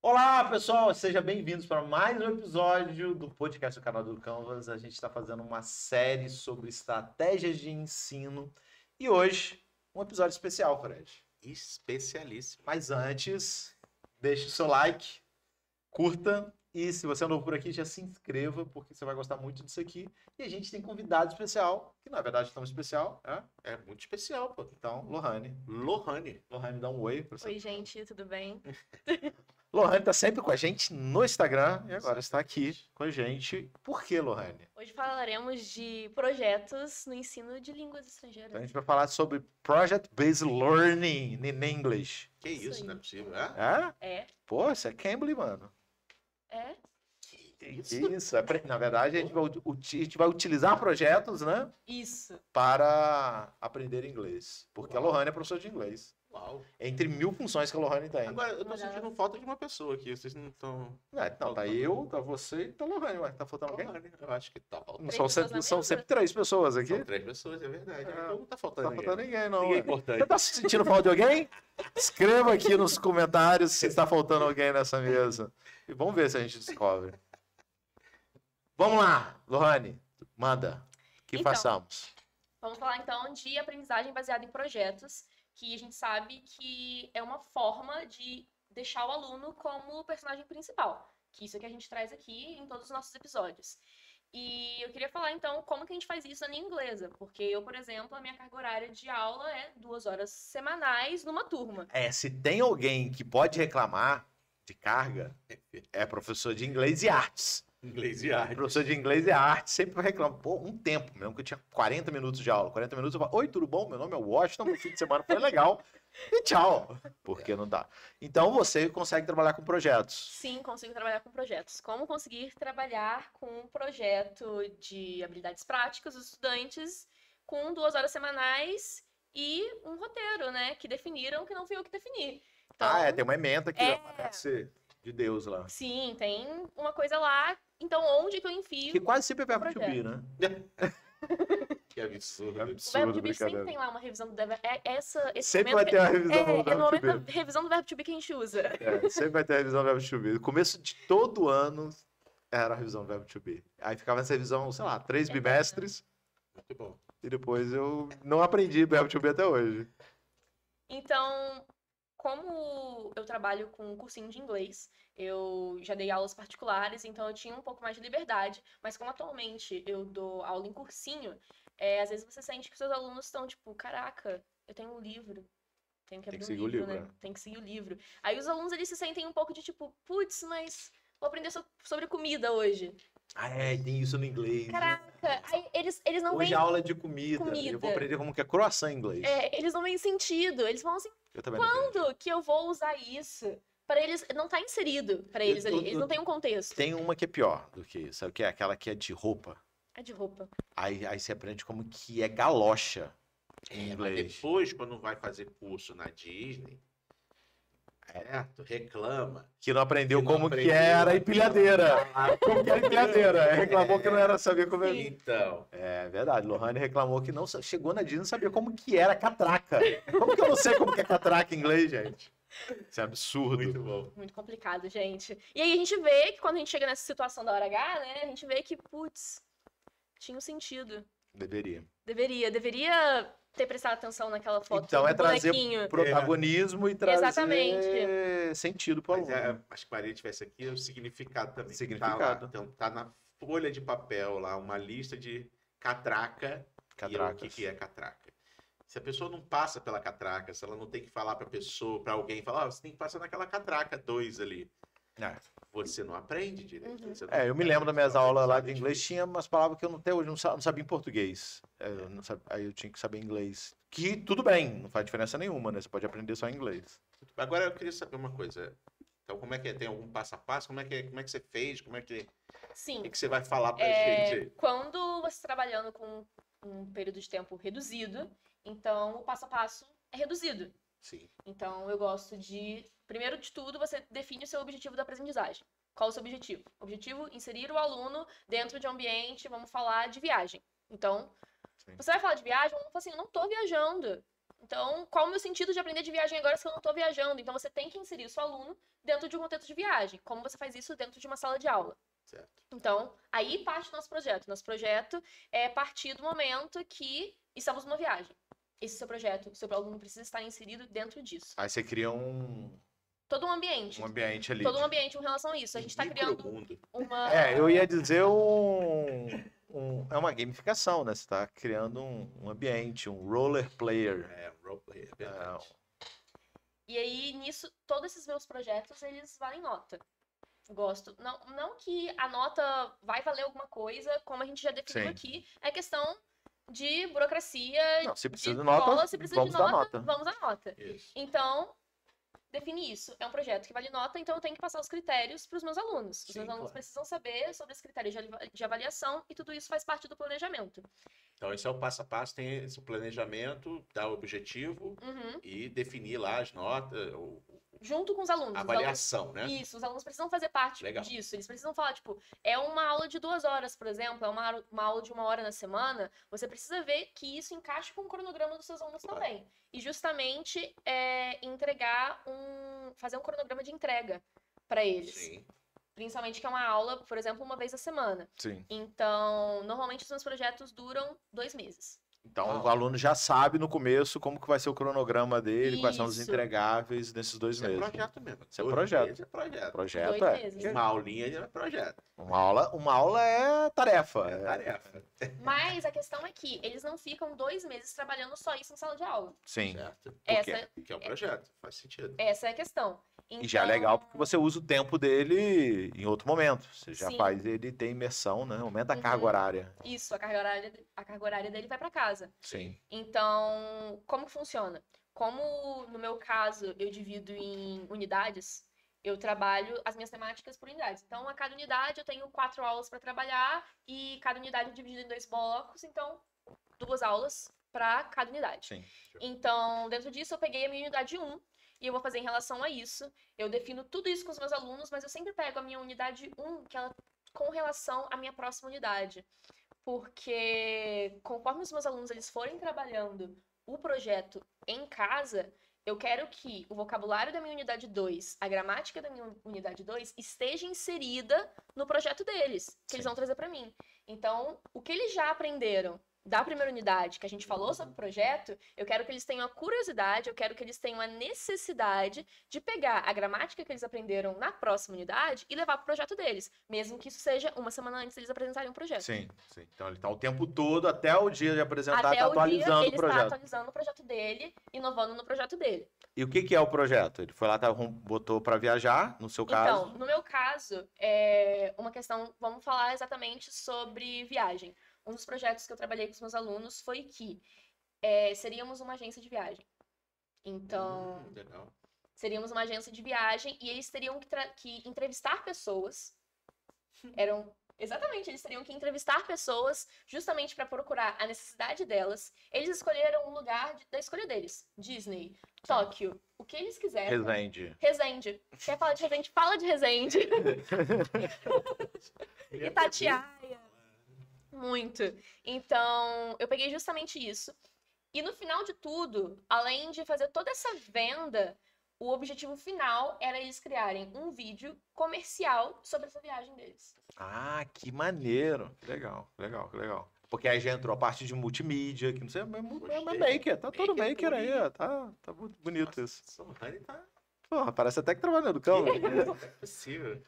Olá, pessoal! Sejam bem-vindos para mais um episódio do podcast do canal do Canvas. A gente está fazendo uma série sobre estratégias de ensino e hoje um episódio especial, Fred. Especialíssimo. Mas antes, deixe o seu like, curta e se você é novo por aqui, já se inscreva porque você vai gostar muito disso aqui. E a gente tem convidado especial, que na verdade é tão especial, É muito especial, pô. Então, Lohane. Lohane. Lohane, dá um oi para você. Oi, gente, tudo bem? Lohane está sempre com a gente no Instagram e agora está aqui com a gente. Por que, Lohane? Hoje falaremos de projetos no ensino de línguas Então a estrangeiras. gente vai falar sobre Project Based Learning in English. Que Isso isso, aí. não é possível, é? É? Pô, isso é Cambly, mano. É? Que isso? Isso, na verdade a gente vai utilizar projetos, né, Isso. para aprender inglês. Porque a Lohane é professora de inglês. Uau. Entre 1000 funções que a Lohane tem. Agora, eu tô sentindo falta de uma pessoa aqui. Vocês não estão... Não, tá eu, tá você e tá a Lohane. Ué, tá faltando alguém? Lohane, eu acho que tá faltando. Não Três são pessoas sempre, na são mesa? sempre 3 pessoas aqui. São 3 pessoas, é verdade. Então não tá faltando Não tá ninguém. faltando ninguém, não. Ninguém é Ué. importante. Você tá se sentindo falta de alguém? Escreva aqui nos comentários se está faltando alguém nessa mesa. E vamos ver se a gente descobre. Vamos lá, Lohane, manda. Que Então. façamos? Vamos falar então de aprendizagem baseada em projetos, que a gente sabe que é uma forma de deixar o aluno como o personagem principal, que isso é que a gente traz aqui em todos os nossos episódios. E eu queria falar então como que a gente faz isso na língua inglesa, porque eu, por exemplo, a minha carga horária de aula é 2 horas semanais numa turma. Se tem alguém que pode reclamar de carga, é professor de inglês e artes. Inglês e arte. Professor de inglês e arte sempre reclama. Pô, um tempo mesmo, que eu tinha 40 minutos de aula. 40 minutos eu falo, oi, tudo bom? Meu nome é Washington, meu fim de semana foi legal. E tchau. Porque não dá. Então você consegue trabalhar com projetos. Sim, consigo trabalhar com projetos. Como conseguir trabalhar com um projeto de habilidades práticas dos estudantes com 2 horas semanais e um roteiro, né? Que definiram que não fui eu que defini. Então, Tem uma ementa que É. aparece de Deus lá. sim, tem uma coisa lá. Então, onde que eu enfio? Que quase sempre é verbo to projeto. be, né? Que absurdo. O verbo to be sempre tem lá uma revisão do verbo. Esse Sempre momento vai ter a revisão do no verbo to momento be. da revisão do verbo to be que a gente usa. Sempre vai ter a revisão do verbo to be. No começo de todo ano era a revisão do verbo to be. Aí ficava essa revisão, sei lá, 3 bimestres. Muito bom. E depois eu não aprendi verbo to be até hoje. Então, como eu trabalho com um cursinho de inglês, eu já dei aulas particulares, então eu tinha um pouco mais de liberdade, mas como atualmente eu dou aula em cursinho, às vezes você sente que seus alunos estão tipo, caraca, eu tenho um livro, tenho que Tem abrir que um seguir o livro, livro, né? né? Tem que seguir o livro. Aí os alunos eles se sentem um pouco de tipo, putz, mas vou aprender sobre comida hoje. Tem isso no inglês. Caraca, aí eles não Hoje veem, a aula é de comida. Comida. Eu vou aprender como que é croissant em inglês. eles não veem sentido, eles falam assim, Eu também não aprendi. quando que eu vou usar isso? Para eles, não tá inserido para eles ali. Eles não têm um contexto. Tem uma que é pior do que isso. Sabe o que é? Aquela que é de roupa. É de roupa. Aí você aprende como que é galocha em Mas inglês. depois, quando vai fazer curso na Disney, certo? Reclama. Que não aprendeu Que não como aprendeu. que era empilhadeira. Como que era empilhadeira. Reclamou que não era saber como é. Então, É verdade, Lohane reclamou que não chegou na Disney e não sabia como que era catraca. Como que eu não sei como que é catraca em inglês, gente? Isso é absurdo. muito bom. Muito complicado, gente. E aí a gente vê que quando a gente chega nessa situação da hora H, né? A gente vê que, putz, tinha um sentido. Deveria. Deveria ter prestado atenção naquela foto Então do é trazer bonequinho. protagonismo e trazer Exatamente. sentido para o Mas aluno. acho que Maria tivesse aqui o significado também. Significado. Tá, lá, então, tá na folha de papel lá, uma lista de catraca. E o que é catraca? Se a pessoa não passa pela catraca, se ela não tem que falar pra pessoa, pra alguém, falar, você tem que passar naquela catraca 2 ali. Você não aprende direito. Uhum. Você não Eu me lembro das minhas aprende, aulas lá de sabe? inglês, tinha umas palavras que eu até hoje não sabia em português. Aí eu tinha que saber inglês. Que tudo bem, não faz diferença nenhuma, né? Você pode aprender só inglês. Agora eu queria saber uma coisa. Então, como é que é? Tem algum passo a passo? Como é que você fez? O Sim. que você vai falar pra gente aí? Quando você está trabalhando com um período de tempo reduzido, então o passo a passo é reduzido. Sim. Então, eu gosto de, primeiro de tudo, você define o seu objetivo da aprendizagem. Qual o seu objetivo? Objetivo, inserir o aluno dentro de um ambiente, vamos falar de viagem. Então, Sim. você vai falar de viagem, vamos falar assim, eu não tô viajando. Então, qual o meu sentido de aprender de viagem agora se eu não estou viajando? Então, você tem que inserir o seu aluno dentro de um contexto de viagem. Como você faz isso dentro de uma sala de aula? Certo. Então, aí parte do nosso projeto. Nosso projeto é partir do momento que estamos numa viagem. Esse seu projeto, o seu aluno precisa estar inserido dentro disso. Aí você cria Todo um ambiente. um ambiente ali. Todo um ambiente em relação a isso. A gente está criando Micromundo. uma... Eu ia dizer é uma gamificação, né? Você está criando um ambiente, um roller player. Roleplay, é verdade. E aí, nisso, todos esses meus projetos, eles valem nota. Gosto. Não que a nota vai valer alguma coisa, como a gente já definiu aqui. É questão de burocracia, Não, se precisa de de nota, escola, se precisa vamos de dar nota, nota. vamos dar nota. Isso. Então, definir isso. É um projeto que vale nota, então eu tenho que passar os critérios para os meus alunos. Os Sim, meus alunos claro. precisam saber sobre esse critério de avaliação e tudo isso faz parte do planejamento. Então, esse é o passo a passo, tem esse planejamento, dar o objetivo Uhum. e definir lá as notas, Junto com os alunos. a Os alunos- avaliação, né? Isso, os alunos precisam fazer parte Legal. disso. Eles precisam falar, tipo, é uma aula de 2 horas, por exemplo, é uma aula de 1 hora na semana. Você precisa ver que isso encaixe com o cronograma dos seus alunos Claro. também. E justamente fazer um cronograma de entrega para eles. Sim. Principalmente que é uma aula, por exemplo, uma vez a semana. Sim. Então, normalmente os meus projetos duram 2 meses. Então o aluno já sabe no começo como que vai ser o cronograma dele, quais são os Isso. entregáveis nesses 2 Isso é meses. projeto mesmo. Isso é 2 projeto. meses é projeto. Projeto 2 meses. Uma aulinha é projeto. Uma aula é tarefa. É tarefa. Mas a questão é que eles não ficam 2 meses trabalhando só isso em sala de aula. Sim. Certo? Essa, Que é um projeto. Faz sentido. essa é a questão. E já é legal porque você usa o tempo dele em outro momento. Você já Sim. faz ele ter imersão, né? Aumenta a Uhum. carga horária. Isso, a carga horária dele vai para casa. Sim. Então, como que funciona? Como no meu caso eu divido em unidades, eu trabalho as minhas temáticas por unidades. Então, a cada unidade eu tenho 4 aulas para trabalhar e cada unidade é dividida em 2 blocos, então 2 aulas para cada unidade. Sim. Então, dentro disso eu peguei a minha unidade 1 e eu vou fazer em relação a isso. Eu defino tudo isso com os meus alunos, mas eu sempre pego a minha unidade 1, que ela com relação à minha próxima unidade. Porque conforme os meus alunos eles forem trabalhando o projeto em casa, eu quero que o vocabulário da minha unidade 2, a gramática da minha unidade 2, esteja inserida no projeto deles, que eles vão trazer para mim. Então, o que eles já aprenderam da primeira unidade, que a gente falou sobre o projeto, eu quero que eles tenham a curiosidade, eu quero que eles tenham a necessidade de pegar a gramática que eles aprenderam na próxima unidade e levar para o projeto deles, mesmo que isso seja uma semana antes deles apresentarem o projeto. Sim, sim. Então ele tá o tempo todo, até o dia de apresentar, Até tá o dia atualizando ele o está projeto. atualizando o projeto dele, inovando no projeto dele. E o que é o projeto? Ele foi lá, botou para viajar, no seu caso. Então, no meu caso, é uma questão, vamos falar exatamente sobre viagem. Um dos projetos que eu trabalhei com os meus alunos foi que seríamos uma agência de viagem. Então, Legal. seríamos uma agência de viagem e eles teriam que entrevistar pessoas. Exatamente, eles teriam que entrevistar pessoas justamente para procurar a necessidade delas. Eles escolheram um lugar da escolha deles. Disney, Tóquio, o que eles quiserem. Resende. Quer falar de Resende? Fala de Resende. Itatiaia. Muito. Então, eu peguei justamente isso. E no final de tudo, além de fazer toda essa venda, o objetivo final era eles criarem um vídeo comercial sobre essa viagem deles. Ah, que maneiro. Que legal, legal, que legal. Porque aí já entrou a parte de multimídia, que não sei, é maker, tá todo maker aí, ó, tá muito bonito isso. Sorrani tá Porra, parece até que trabalhando no campo. possível.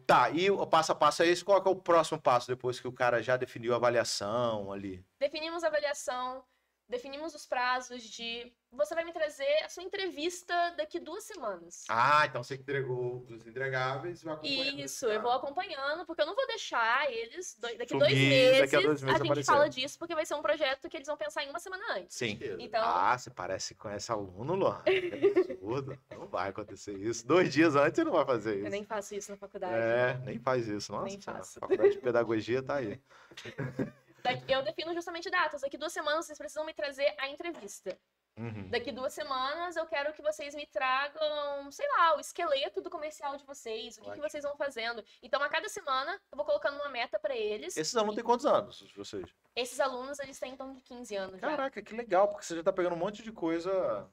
Tá, e o passo a passo é esse, qual que é o próximo passo depois que o cara já definiu a avaliação ali? Definimos a avaliação, definimos os prazos de... Você vai me trazer a sua entrevista daqui 2 semanas. Ah, então você entregou os entregáveis e vai acompanhando. Isso, eu vou acompanhando, porque eu não vou deixar eles daqui Sumir, 2 meses, daqui a 2 meses a gente aparecer. fala disso, porque vai ser um projeto que eles vão pensar em 1 semana antes. Sim. Então, Você parece que conhece aluno, Luan. Que absurdo. Não vai acontecer isso. 2 dias antes você não vai fazer isso. eu nem faço isso na faculdade. Nem faz isso. Nossa, Nem faço. A faculdade de pedagogia tá aí. Eu defino justamente datas. Daqui 2 semanas vocês precisam me trazer a entrevista. Daqui 2 semanas eu quero que vocês me tragam, sei lá, o esqueleto do comercial de vocês, o que vocês vão fazendo. Então, a cada semana, eu vou colocando uma meta pra eles. Esses alunos têm quantos anos, vocês? Esses alunos, eles têm em torno de 15 anos já. Caraca, que legal, porque você já tá pegando um monte de coisa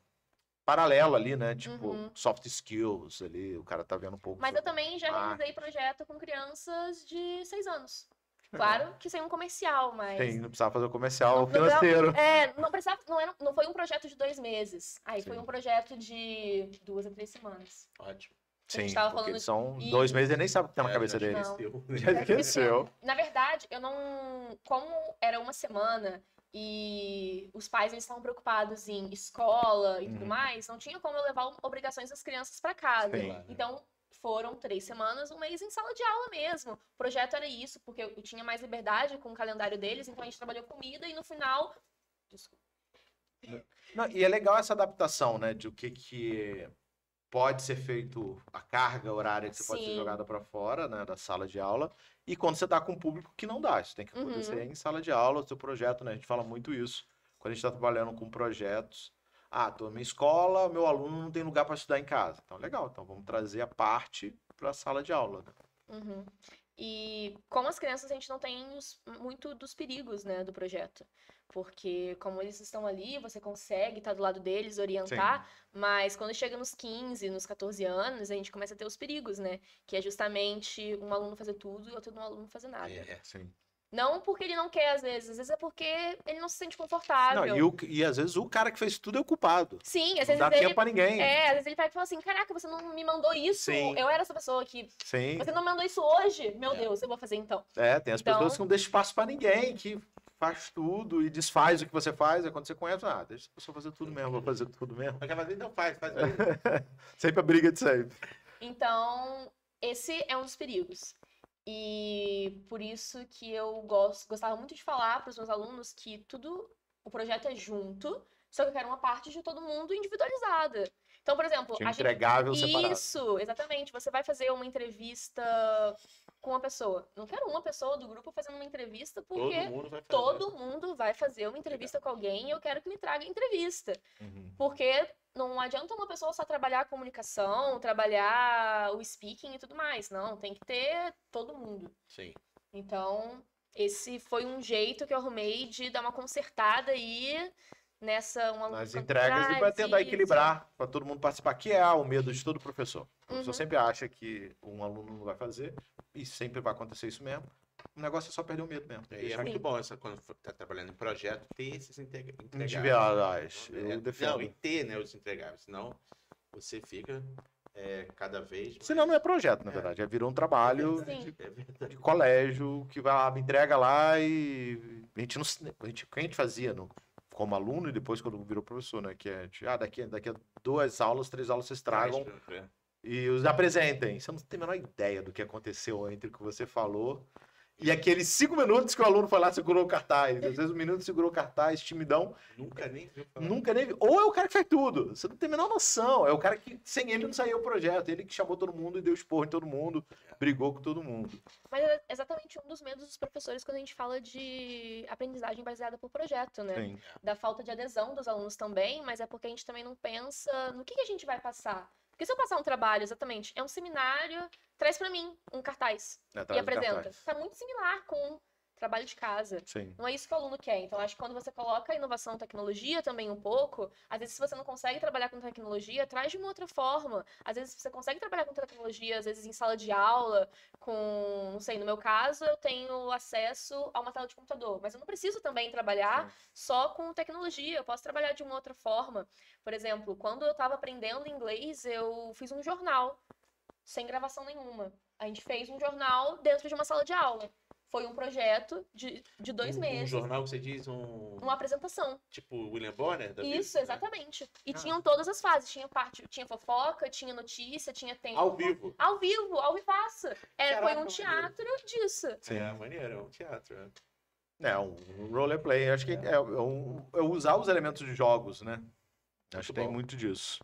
paralela ali, né? Tipo, soft skills ali, o cara tá vendo um pouco. Mas eu também já realizei projeto com crianças de 6 anos. Claro que sem um comercial, mas... Sim, não precisava fazer o comercial financeiro. Não precisava, não foi um projeto de 2 meses. Aí foi um projeto de 2 a 3 semanas. Ótimo. Sim, tava porque falando... são 2 meses e nem sabe o que tá na cabeça deles. Já esqueceu. Na verdade, eu não... Como era uma semana e os pais eles estavam preocupados em escola e tudo mais, não tinha como eu levar obrigações das crianças para casa. Sim. Então, foram 3 semanas, um mês em sala de aula mesmo. O projeto era isso, porque eu tinha mais liberdade com o calendário deles, então a gente trabalhou comida e no final... Desculpa. Não, e é legal essa adaptação, né? De o que pode ser feito, a carga horária que você pode ser jogada para fora, né? Da sala de aula. E quando você tá com um público que não dá. Isso tem que acontecer em sala de aula, o seu projeto, né? A gente fala muito isso. Quando a gente está trabalhando com projetos... tô na minha escola, meu aluno não tem lugar para estudar em casa. Então, legal. Então, vamos trazer a parte para a sala de aula. Né? E com as crianças, a gente não tem muito dos perigos, né, do projeto. Porque como eles estão ali, você consegue estar do lado deles, orientar. Mas quando chega nos 15, nos 14 anos, a gente começa a ter os perigos, né? Que é justamente um aluno fazer tudo e outro aluno não fazer nada. Sim. Não porque ele não quer, às vezes é porque ele não se sente confortável. Não, e às vezes o cara que fez tudo é o culpado. Sim, às vezes não dá tempo pra ninguém. às vezes ele pega e fala assim, caraca, você não me mandou isso. Sim. Eu era essa pessoa que... Sim. Você não me mandou isso hoje? Meu Deus, eu vou fazer então. Tem as pessoas que não deixam espaço pra ninguém, que faz tudo e desfaz o que você faz. É quando você conhece, deixa a pessoa fazer tudo mesmo, vou fazer tudo mesmo. Mas quer fazer, então faz. Sempre a briga de sempre. Então, esse é um dos perigos. E por isso que eu gostava muito de falar para os meus alunos que o projeto é junto, só que eu quero uma parte de todo mundo individualizada. Então, por exemplo... Entregável separado. Isso, exatamente. Você vai fazer uma entrevista com uma pessoa. Não quero uma pessoa do grupo fazendo uma entrevista, porque todo mundo vai fazer uma entrevista com alguém e eu quero que me traga entrevista. Porque não adianta uma pessoa só trabalhar a comunicação, trabalhar o speaking e tudo mais. Não, tem que ter todo mundo. Sim. Então, esse foi um jeito que eu arrumei de dar uma consertada aí nas entregas e para tentar equilibrar, para todo mundo participar, que é o medo de todo professor. O professor sempre acha que um aluno não vai fazer, e sempre vai acontecer isso mesmo. O negócio é só perder o medo mesmo. E é muito bom quando está trabalhando em projeto ter esses entregáveis. Eu defendo. Não, e ter, né, os entregáveis, senão você fica cada vez mais... Senão não é projeto, na verdade. Virou um trabalho de colégio que me entrega lá e a gente o que a gente fazia como aluno e depois quando virou professor, né? Que daqui a 2 aulas, 3 aulas vocês tragam e os apresentem. Você não tem a menor ideia do que aconteceu entre o que você falou e aqueles 5 minutos que o aluno foi lá, segurou o cartaz. Às vezes o menino segurou o cartaz, timidão. Nunca nem viu falar. Nunca nem viu. Ou é o cara que faz tudo. Você não tem a menor noção. É o cara que, sem ele, não saiu o projeto. Ele que chamou todo mundo e deu esporro em todo mundo. Brigou com todo mundo. Mas é exatamente um dos medos dos professores quando a gente fala de aprendizagem baseada por projeto, né? Sim. Da falta de adesão dos alunos também, mas é porque a gente também não pensa no que a gente vai passar. Porque se eu passar um trabalho, exatamente, é um seminário, traz pra mim um cartaz e apresenta. Tá muito similar com trabalho de casa. Sim. Não é isso que o aluno quer. Então, acho que quando você coloca a inovação, tecnologia também um pouco, às vezes se você não consegue trabalhar com tecnologia, traz de uma outra forma. Às vezes você consegue trabalhar com tecnologia, às vezes em sala de aula, não sei, no meu caso, eu tenho acesso a uma tela de computador, mas eu não preciso também trabalhar só com tecnologia, eu posso trabalhar de uma outra forma. Por exemplo, quando eu estava aprendendo inglês, eu fiz um jornal, sem gravação nenhuma. A gente fez um jornal dentro de uma sala de aula. Foi um projeto de 2 meses. Um jornal que você diz, uma apresentação. Tipo William Bonner? Isso, exatamente. E tinham todas as fases. Tinha fofoca, tinha notícia, tinha tempo. Ao vivo? Ao vivaço. Foi um teatro disso. Sim, maneiro, é um teatro. Um roleplay. Acho que é usar os elementos de jogos, né? Acho que tem muito disso.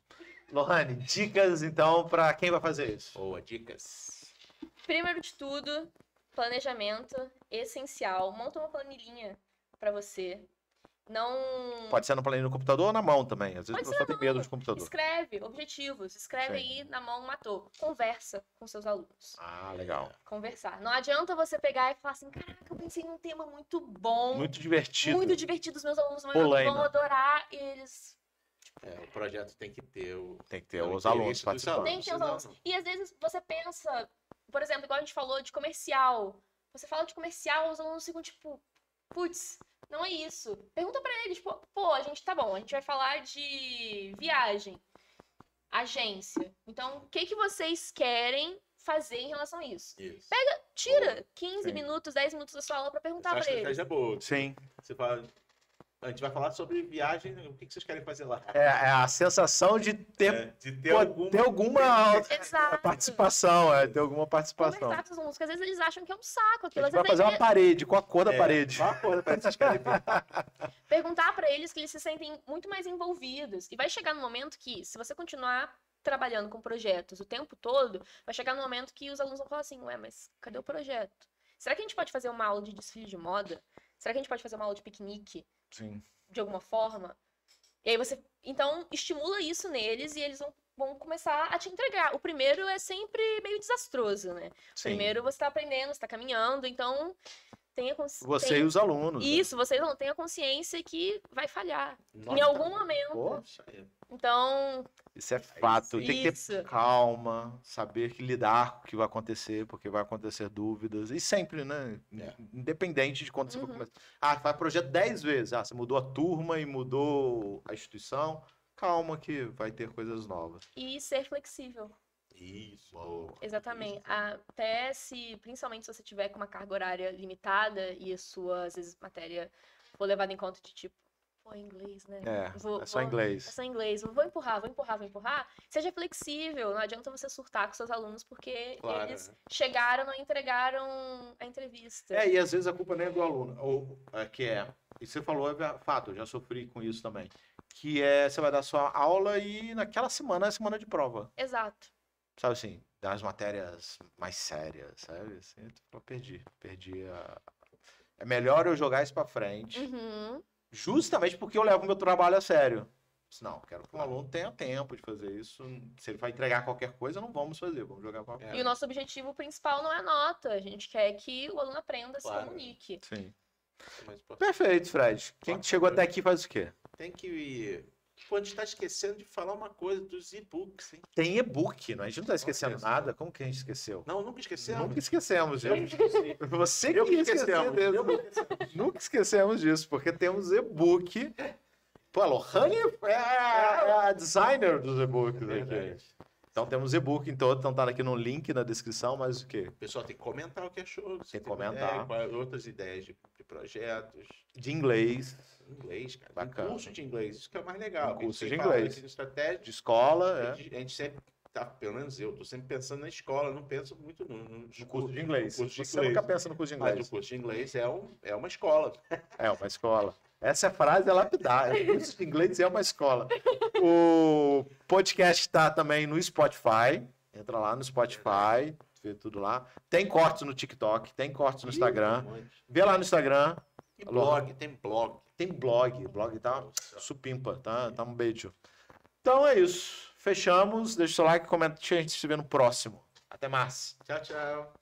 Lohane, dicas, então, para quem vai fazer isso? Boa, dicas. Primeiro de tudo, planejamento essencial. Monta uma planilhinha para você. Não... Pode ser no planilha no computador ou na mão também. Às vezes Pode a pessoa tem medo de mão. computador. Escreve objetivos, escreve Sim. aí na mão, matou. Conversa com seus alunos. Ah, legal. Conversar. Não adianta você pegar e falar assim, caraca, eu pensei num tema muito bom, Muito divertido. muito divertido, os meus alunos Polaina. vão adorar, e eles... O projeto tem que ter Tem que ter o os alunos interesse dos participando. Tem que ter os senão alunos. não. E às vezes você pensa, por exemplo, igual a gente falou de comercial. Você fala de comercial, os alunos ficam tipo, putz, não é isso. Pergunta pra eles, pô, a gente tá bom, a gente vai falar de viagem, agência. Então, o que vocês querem fazer em relação a isso? Isso. Tira 15 Sim. minutos, 10 minutos da sua aula pra perguntar Essa pra eles. estratégia é boa. Sim. Você fala, a gente vai falar sobre viagem, o que vocês querem fazer lá? É a sensação de ter, De ter ter alguma Exato. participação, ter alguma participação. Conversar com os alunos, porque às vezes eles acham que é um saco A aquilo. gente Às vai vezes fazer uma parede. Qual a cor da parede? Qual a cor para vocês querem ver? perguntar pra eles que eles se sentem muito mais envolvidos. E vai chegar no momento que, se você continuar trabalhando com projetos o tempo todo, vai chegar no momento que os alunos vão falar assim, ué, mas cadê o projeto? Será que a gente pode fazer uma aula de desfile de moda? Será que a gente pode fazer uma aula de piquenique? Sim. De alguma forma? E aí você, então, estimula isso neles e eles vão começar a te entregar. O primeiro é sempre meio desastroso, né? Sim. Primeiro você tá aprendendo, você tá caminhando, então tenha consciência. Você e os alunos. né? Isso, vocês não tenham consciência que vai falhar. Nossa, em algum momento. Pô, Isso aí. Então, isso é fato. sim. Tem que ter Isso. calma, saber que lidar com o que vai acontecer, porque vai acontecer dúvidas. E sempre, né? É. Independente de quando você for Uhum. começar. Ah, faz projeto 10 vezes. Ah, você mudou a turma e mudou a instituição. Calma que vai ter coisas novas. e ser flexível. Isso. Boa. Exatamente. Isso. Até se, principalmente se você tiver com uma carga horária limitada e a sua, às vezes, matéria for levada em conta de tipo, pô, inglês, né? É só inglês. É só inglês. Vou empurrar. Seja flexível. Não adianta você surtar com seus alunos porque Claro, eles né? chegaram, não entregaram a entrevista. E às vezes a culpa nem é do aluno. E você falou, é fato, eu já sofri com isso também. Que você vai dar sua aula e naquela semana é semana de prova. Exato. Sabe assim, das matérias mais sérias, sabe? Assim, tu fala, perdi É melhor eu jogar isso pra frente, Uhum. justamente porque eu levo meu trabalho a sério. Não, quero que o aluno tenha tempo de fazer isso. Se ele vai entregar qualquer coisa, não vamos fazer, vamos jogar pra frente. E o nosso objetivo principal não é a nota. A gente quer que o aluno aprenda, se Claro. comunique. Sim. É mais importante. Perfeito, Fred. Quem chegou até aqui faz o quê? Tem que. Pô, a gente tá esquecendo de falar uma coisa dos e-books, hein? Tem e-book, não? A gente não tá esquecendo Nossa, nada. Como que a gente esqueceu? Não, nunca esquecemos. Nunca esquecemos, Eu gente. esqueci. Você que Eu que ia esquecer esquecemos. mesmo. Eu que esqueci. Nunca esquecemos disso, porque temos e-book. Pô, a Lohane é a designer dos e-books aqui. Verdade. Então temos e-book em todo, então tá aqui no link na descrição, mas o quê? O pessoal tem que comentar o que achou. Tem se que teve comentar. outras ideias de projetos. De inglês, Inglês, cara. Bacana. Tem curso de inglês, isso que é o mais legal. Tem curso A gente de sempre fala inglês. aqui no Estratégia, de escola, a gente sempre, pelo menos eu, tô sempre pensando na escola, não penso muito no no curso de inglês. No curso de Você inglês. nunca pensa no curso de Mas inglês. o curso de inglês é uma escola. É uma escola. Essa frase é lapidar. O curso de inglês é uma escola. O podcast tá também no Spotify. Entra lá no Spotify, vê tudo lá. Tem cortes no TikTok, tem cortes no Instagram. Vê lá no Instagram. E blog, tem blog. Tem blog. Blog tá supimpa, tá um beijo. Então é isso. Fechamos. Deixa o seu like, comenta. A gente se vê no próximo. Até mais. Tchau, tchau.